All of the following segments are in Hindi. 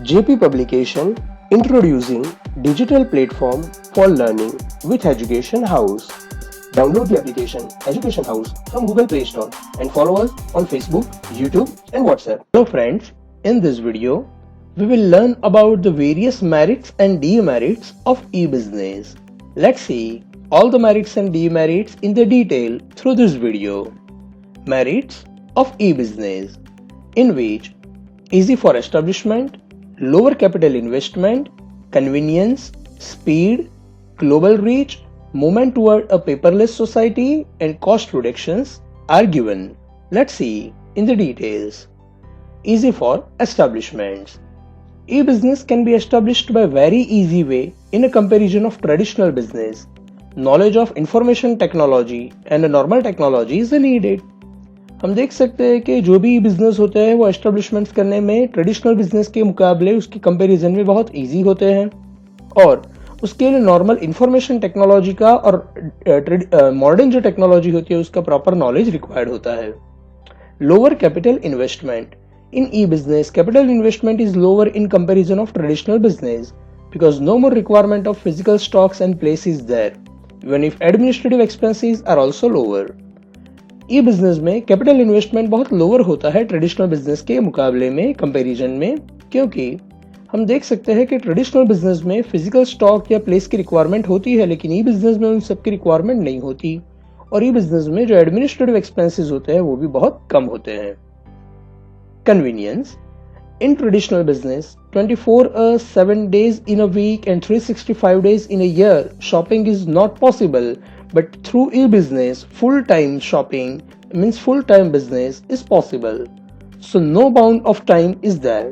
JP Publication introducing digital platform for learning with Education House. Download the application Education House from Google Play Store and follow us on Facebook, YouTube and WhatsApp. Hello friends, in this video, we will learn about the various merits and demerits of e-business. Let's see all the merits and demerits in the detail through this video. Merits of e-business, in which easy for establishment, lower capital investment, convenience, speed, global reach, movement toward a paperless society and cost reductions are given. Let's see in the details. Easy for establishments. E-business can be established by very easy way in a comparison of traditional business. Knowledge of information technology and a normal technology is needed. हम देख सकते हैं कि जो भी बिजनेस होते हैं वो एस्टेब्लिशमेंट्स करने में ट्रेडिशनल बिजनेस के मुकाबले उसकी कंपैरिजन में बहुत इजी होते हैं और उसके लिए नॉर्मल इंफॉर्मेशन टेक्नोलॉजी का और मॉडर्न जो टेक्नोलॉजी होती है उसका प्रॉपर नॉलेज रिक्वायर्ड होता है. Lower capital investment. In e-business, capital investment is lower in comparison of traditional business because no more requirement of physical stocks and place is there, even if administrative expenses are also lower. E-business में capital investment बहुत lower होता है traditional business के मुकाबले में comparison में, क्योंकि हम देख सकते हैं कि traditional business में physical stock या place की requirement होती है लेकिन e-business में उन सब की requirement नहीं होती और e-business में जो administrative expenses होते हैं वो भी बहुत कम होते हैं. Convenience. In traditional business, 24 hours, 7 days in a week and 365 days in a year, shopping is not possible. But through e-business, full-time shopping means full-time business is possible. So no bound of time is there.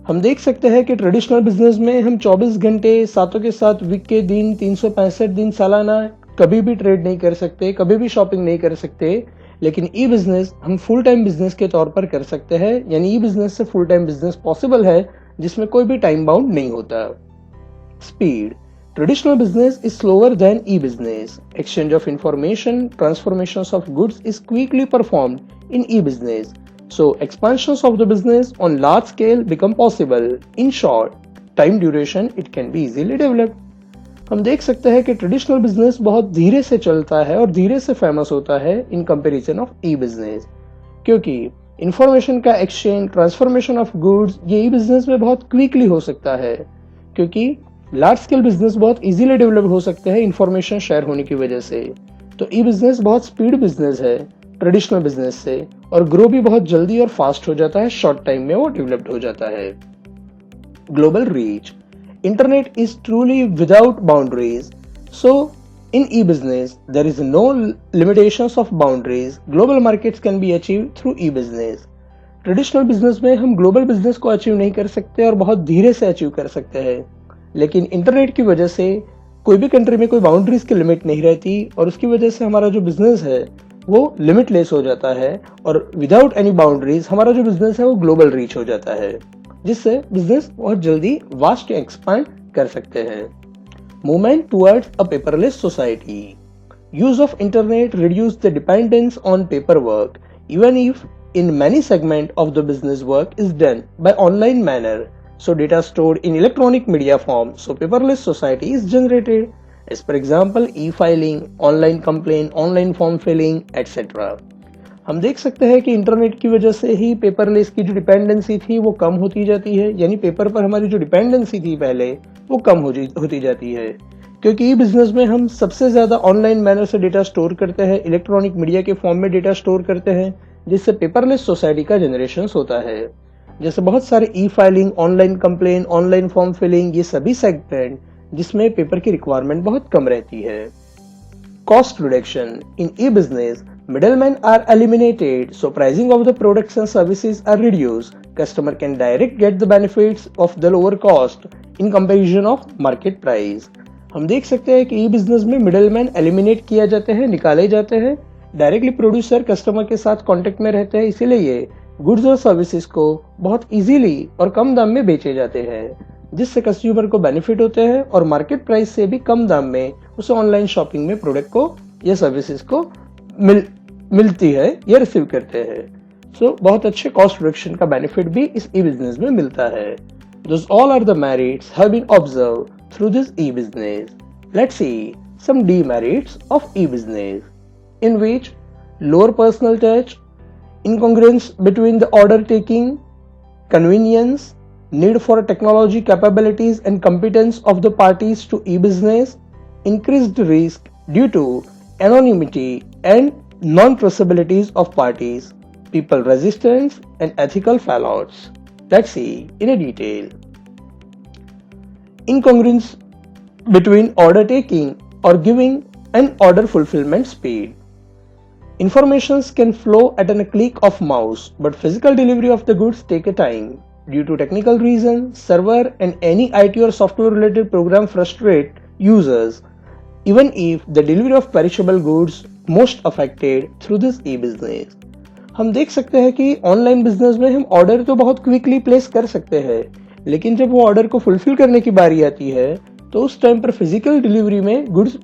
हम देख सकते हैं कि ट्रेडिशनल बिजनेस में हम 24 घंटे सातों के साथ वीक के दिन 365 दिन सालाना कभी भी ट्रेड नहीं कर सकते, कभी भी शॉपिंग नहीं कर सकते, लेकिन ई बिजनेस हम फुल टाइम बिजनेस के तौर पर कर सकते हैं. यानी ई बिजनेस से फुल टाइम बिजनेस पॉसिबल है जिसमें कोई भी टाइम बाउंड नहीं होता. Speed. Traditional business is slower then E business. Exchange of information, transformation of goods is quickly performed in E business. So expansion of the business on large scale become possible. In short time duration it can be easily developed. हम देख सकते हैं कि ट्रेडिशनल बिजनेस बहुत धीरे से चलता है और धीरे से फेमस होता है in comparison of E business, क्योंकि इंफॉर्मेशन का एक्सचेंज, ट्रांसफॉर्मेशन ऑफ गुड्स ये ई बिजनेस में बहुत क्विकली हो सकता है, क्योंकि लार्ज स्केल बिजनेस बहुत इजीली डेवलप हो सकते हैं इंफॉर्मेशन शेयर होने की वजह से. तो ई बिजनेस बहुत स्पीड बिजनेस है ट्रेडिशनल बिजनेस से और ग्रो भी बहुत जल्दी और फास्ट हो जाता है, शॉर्ट टाइम में वो डेवलप्ड हो जाता है. Global reach. Internet is truly without boundaries. So, in e-business, there is no limitations of boundaries. Global markets can be achieved through e-business. Traditional business में हम global business को achieve नहीं कर सकते और बहुत धीरे से achieve कर सकते हैं, लेकिन इंटरनेट की वजह से कोई भी कंट्री में कोई बाउंड्रीज की लिमिट नहीं रहती और उसकी वजह से हमारा जो बिजनेस है वो लिमिटलेस हो जाता है और विदाउट एनी बाउंड्रीज हमारा जो बिजनेस है वो ग्लोबल रीच हो जाता है, जिससे बिजनेस बहुत जल्दी वास्ट एक्सपांड कर सकते हैं. Movement towards a paperless society. Use of internet reduce the dependence on paper work even if in many segment of the business work is done by online manner. So data stored in electronic media form, so paperless society is generated. As for example e-filing, online complain, online form filling etcetera. हम देख सकते हैं कि इंटरनेट की वजह से ही पेपरलेस की जो डिपेंडेंसी थी वो कम होती जाती है, यानी पेपर पर हमारी जो डिपेंडेंसी थी पहले वो कम होती जाती है, क्योंकि ई बिजनेस में हम सबसे ज्यादा ऑनलाइन मैनर से डेटा स्टोर करते हैं, इलेक्ट्रॉनिक मीडिया के फॉर्म में डेटा स्टोर करते हैं, जिससे पेपरलेस सोसाइटी का जनरेशन होता है. जैसे बहुत सारे e-filing, online complain, online form filling, ये सभी सेगमेंट जिसमें पेपर की रिक्वायरमेंट बहुत कम रहती है. Cost reduction. In E business middlemen are eliminated, so pricing of the products and services are reduced. Customer can direct get the benefits of the lower cost in comparison of market price. हम देख सकते हैं कि ई बिजनेस में मिडलमैन एलिमिनेट किया जाते हैं, निकाले जाते हैं. डायरेक्टली प्रोड्यूसर कस्टमर के साथ कांटेक्ट में रहते हैं, इसीलिए ये गुड्स और सर्विसेज को बहुत इजीली और कम दाम में बेचे जाते हैं, जिससे कंज्यूमर को बेनिफिट होते हैं और मार्केट प्राइस से भी कम दाम में उसे ऑनलाइन शॉपिंग में प्रोडक्ट को या सर्विसेज को मिलती है या रिसीव करते हैं. सो बहुत अच्छे कॉस्ट रिडक्शन का बेनिफिट भी इस ई बिजनेस में मिलता है. Those all are the merits have been observed through this e-business. Let's see some demerits of e-business, in which lower personal touch, incongruence between the order taking, convenience, need for technology capabilities and competence of the parties to e-business, increased risk due to anonymity and non-traceabilities of parties, people resistance and ethical fallouts. Let's see in a detail. Incongruence between order taking or giving and order fulfillment speed. Informations can flow at a click of mouse, but physical delivery of the goods take a time. Due to technical reasons, server and any IT or software related program frustrate users, even if the delivery of perishable goods most affected through this e-business. हम देख सकते हैं कि ऑनलाइन बिजनेस में हम ऑर्डर तो बहुत क्विकली प्लेस कर सकते हैं, लेकिन जब वो ऑर्डर को फुलफिल करने की बारी आती है तो उस टाइम पर फिजिकल डिलीवरी में गुड्स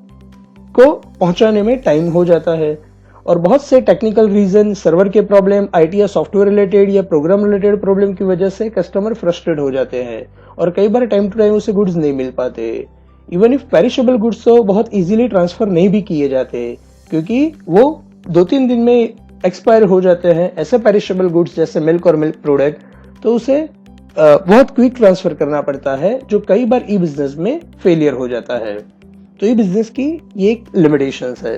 को पहुंचाने में टाइम हो जाता है और बहुत से टेक्निकल रीजन, सर्वर के प्रॉब्लम, आईटी या सॉफ्टवेयर रिलेटेड या प्रोग्राम रिलेटेड प्रॉब्लम की वजह से कस्टमर फ्रस्ट्रेट हो जाते हैं और कई बार टाइम टू टाइम उसे गुड्स नहीं मिल पाते। इवन इफ पेरिशेबल गुड्स तो बहुत इजीली ट्रांसफर नहीं भी किए जाते क्योंकि वो 2-3 दिन में एक्सपायर हो जाते हैं। ऐसे पेरिशेबल गुड्स जैसे मिल्क और मिल्क प्रोडक्ट, तो उसे बहुत क्विक ट्रांसफर करना पड़ता है जो कई बार ई बिजनेस में फेलियर हो जाता है। तो ई बिजनेस की ये एक लिमिटेशंस है।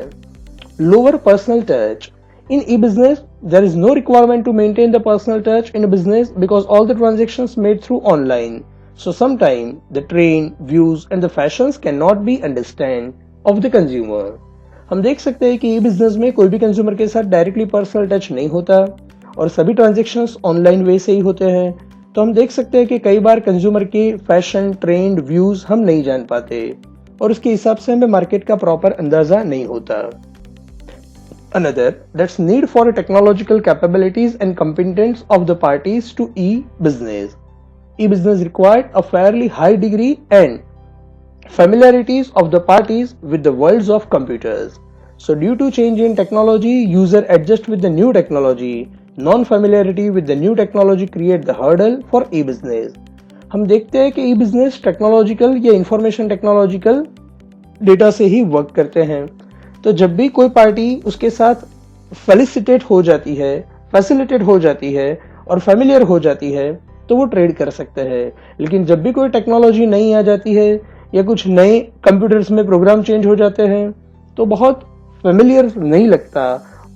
Lower personal touch in e-business, there is no requirement to maintain the personal touch in a business because all the transactions made through online. So sometimes the trend, views and the fashions cannot be understand of the consumer. हम देख सकते हैं कि e-business में कोई भी कंज्यूमर के साथ डायरेक्टली पर्सनल टच नहीं होता और सभी ट्रांजेक्शन्स ऑनलाइन वे से ही होते हैं। तो हम देख सकते हैं कि कई बार कंज्यूमर के फैशन, ट्रेंड, व्यूज हम नहीं जान पाते और उसके हिसाब से हमें मार्केट का प्रॉपर अंदाजा नहीं होता। Another, that's need for technological capabilities and competence of the parties to e-business. E-business required a fairly high degree and familiarities of the parties with the worlds of computers. So due to change in technology, user adjust with the new technology. Non-familiarity with the new technology create the hurdle for e-business. हम देखते हैं कि e-business टेक्नोलॉजिकल या इंफॉर्मेशन टेक्नोलॉजिकल डेटा से ही वर्क करते हैं। तो जब भी कोई पार्टी उसके साथ फैसिलिटेट हो जाती है और फेमिलियर हो जाती है तो वो ट्रेड कर सकते हैं। लेकिन जब भी कोई टेक्नोलॉजी नई आ जाती है या कुछ नए कंप्यूटर्स में प्रोग्राम चेंज हो जाते हैं तो बहुत फेमिलियर नहीं लगता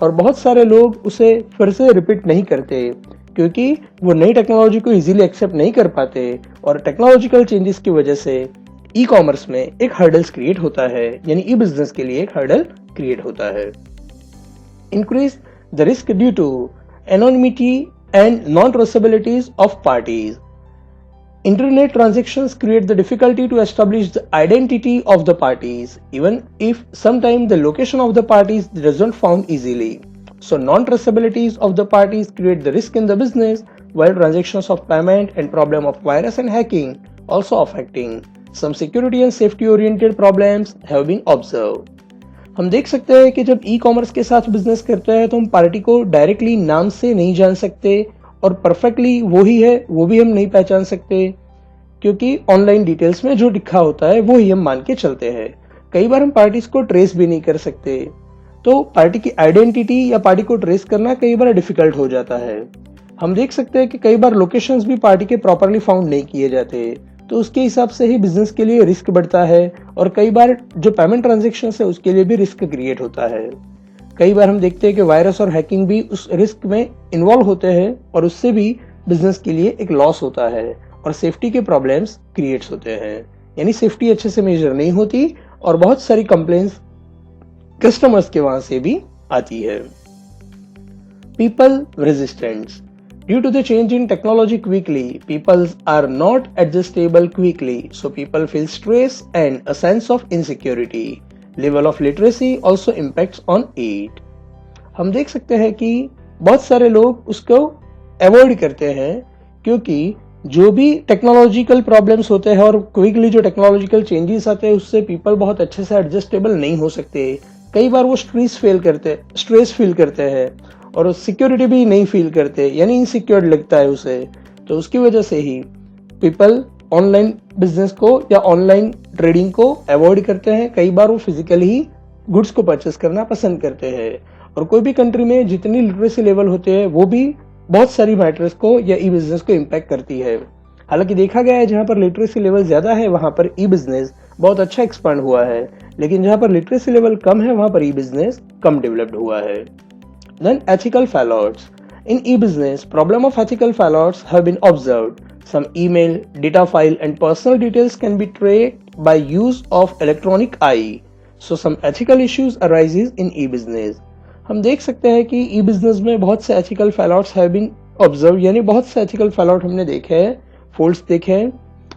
और बहुत सारे लोग उसे फिर से रिपीट नहीं करते क्योंकि वो नई टेक्नोलॉजी को इजीली एक्सेप्ट नहीं कर पाते और टेक्नोलॉजिकल चेंजेस की वजह से ई कॉमर्स में एक हर्डल्स क्रिएट होता है, यानी ई बिजनेस के लिए एक हर्डल क्रिएट होता है। Increase the risk due to anonymity and non traceabilities of parties. Internet transactions create the difficulty to establish the identity of the parties, even if sometimes the location of the parties doesn't found easily. So non-traceabilities of the parties create the risk in the business, while transactions of payment and problem of virus and hacking also affecting. Some security and safety oriented problems have been observed. हम देख सकते हैं कि जब ई कॉमर्स के साथ बिजनेस करते हैं तो हम पार्टी को डायरेक्टली नाम से नहीं जान सकते और परफेक्टली वो ही है वो भी हम नहीं पहचान सकते क्योंकि ऑनलाइन डिटेल्स में जो लिखा होता है वो ही हम मान के चलते हैं। कई बार हम पार्टीज को ट्रेस भी नहीं कर सकते, तो पार्टी की आइडेंटिटी या पार्टी को ट्रेस करना कई बार डिफिकल्ट हो जाता है। हम देख सकते हैं कि कई बार लोकेशंस भी पार्टी के प्रॉपरली फाउंड नहीं किए जाते, तो उसके हिसाब से ही बिजनेस के लिए रिस्क बढ़ता है और कई बार जो पेमेंट ट्रांजेक्शन है उसके लिए भी रिस्क क्रिएट होता है। कई बार हम देखते हैं कि वायरस और हैकिंग भी उस रिस्क में इन्वॉल्व होते हैं और उससे भी बिजनेस के लिए एक लॉस होता है और सेफ्टी के प्रॉब्लम्स क्रिएट्स होते हैं, यानी सेफ्टी अच्छे से मेजर नहीं होती और बहुत सारी कंप्लेंट्स कस्टमर्स के वहां से भी आती है। People resistance. Due to the change in technology quickly, people are not adjustable quickly, so people feel stress and a sense of insecurity. Level of literacy also impacts on it. हम देख सकते हैं कि बहुत सारे लोग उसको अवॉइड करते हैं क्योंकि जो भी टेक्नोलॉजिकल प्रॉब्लम्स होते हैं और क्विकली जो टेक्नोलॉजिकल चेंजेस आते हैं उससे पीपल बहुत अच्छे से एडजस्टेबल नहीं हो सकते। कई बार वो स्ट्रेस फील करते हैं और सिक्योरिटी भी नहीं फील करते, यानी इनसिक्योर लगता है उसे। तो उसकी वजह से ही पीपल ऑनलाइन बिजनेस को या ऑनलाइन ट्रेडिंग को अवॉइड करते हैं। कई बार वो फिजिकली ही गुड्स को परचेस करना पसंद करते हैं। और कोई भी कंट्री में जितनी लिटरेसी लेवल होते हैं वो भी बहुत सारी मैटर्स को या ई बिजनेस को इम्पैक्ट करती है। हालांकि देखा गया है जहां पर लिटरेसी लेवल ज्यादा है वहां पर ई बिजनेस बहुत अच्छा एक्सपांड हुआ है, लेकिन जहां पर लिटरेसी लेवल कम है वहां पर ई बिजनेस कम डेवलप्ड हुआ है। Then ethical fallouts. In e-business, problem of ethical fallouts have been observed. Some email, data file and personal details can be tracked by use of electronic eye. So some ethical issues arises in e-business. हम देख सकते हैं कि e-business में बहुत से ethical fallouts have been observed, यानी बहुत से ethical fallout हमने देखे हैं, faults देखे हैं।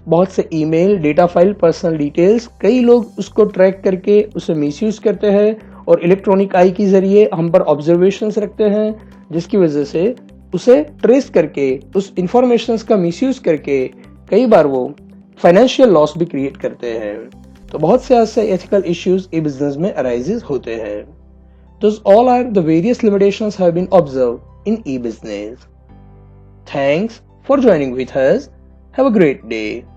बहुत से email, data file, personal details, कई लोग उसको ट्रैक करके उसे मिसयूज करते हैं और इलेक्ट्रॉनिक आई के जरिए हम पर ऑब्जर्वेशंस रखते हैं, जिसकी वजह से उसे ट्रेस करके उस इंफॉर्मेशन का मिसयूज करके कई बार वो फाइनेंशियल लॉस भी क्रिएट करते हैं। तो बहुत से ऐसे एथिकल इश्यूज ई बिजनेस में अराइजेस होते हैं। Those all are the various limitations have been observed in e-business. Thanks for joining with us. Have a great day.